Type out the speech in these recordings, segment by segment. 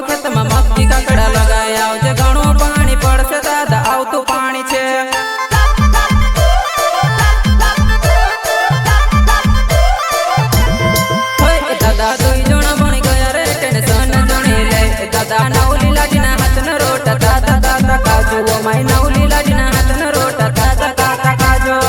खेत में मक्की काकड़ा लगाया आवजे घणो पानी पड़से दादा आवतु पानी छे। दादा दुई जण बनी गया रे टेंशन जणी ले दादा नवली लाजीना हाथन रोटा दादा दादा काजू ओ माई नवली लाजीना हाथन रोटा दादा दादा काजू।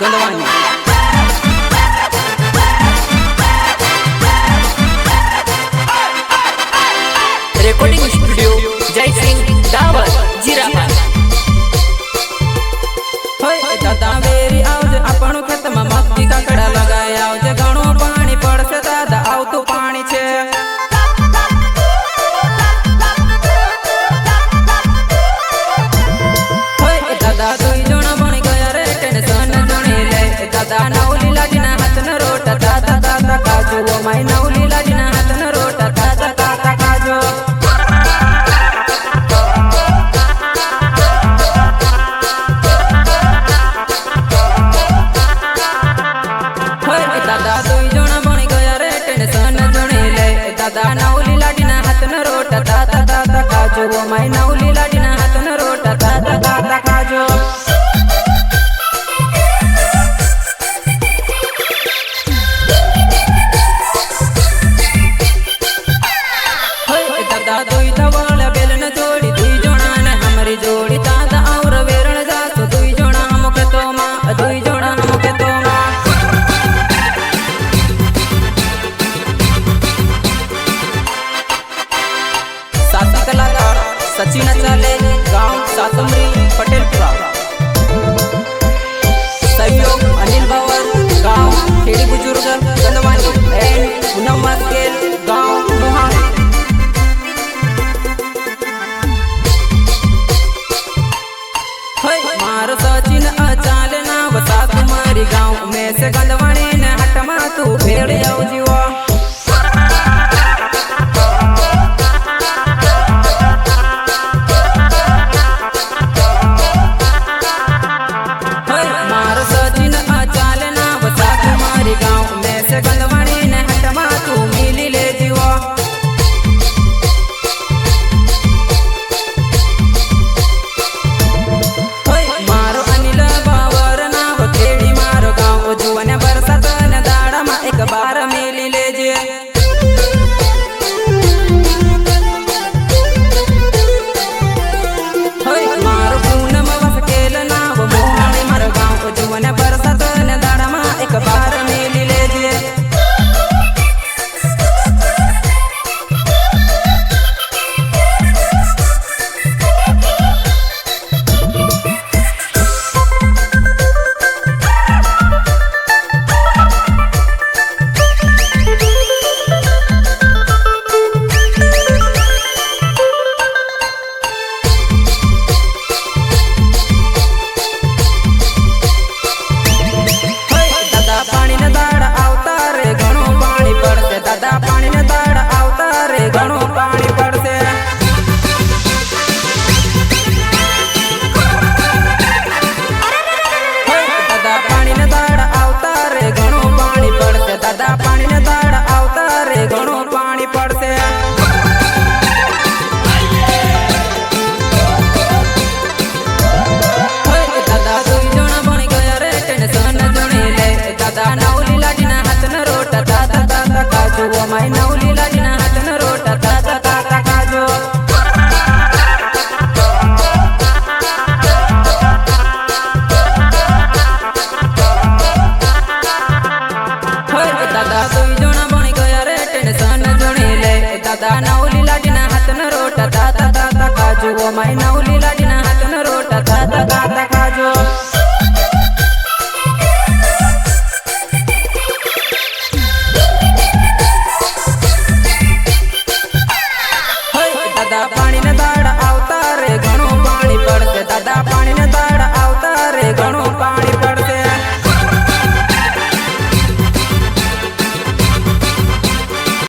गंदवानी। रेकॉर्डिंग स्टूडियो जय सिंह दावर जीराबाद। दादा वेरी आवजे आपणो खेत में मक्की काकड़ा लगाए आवजे घणो पानी पड़से दादा आवतु पानी छे। दादा दुई जणा बनी गया रे टेंशन जणी ले दादा नवली लाडीना हाथन रोटा दादा दादा काजू ओ माई नवली लाडीना हाथन रोटा दादा दादा काजू। दादा दुई जणा बनी गया रे टेंशन जणी ले दादा नवली लाडीना हाथन रोटा दादा दादा काजू ओ माई नवली लाडीना हाथन रोटा दादा दादा काजू। दादा दुई धवल बेलन जोड़ी दुई जणा ने हमरी जोड़ी दादा और वेरण जासु दुई जणा हमके तो मां दुई जणा हमके तो मां। साथी कलाकार सचिन चाले गांव सातमरी पटेलपुरा। सहयोग अनिल बावर गांव खेड़ी बुजुर्ग गंदवानी एंड पूनम मास्केल गांव मोहाली। मार सचिन अचाल नाव सातमरी गांव में से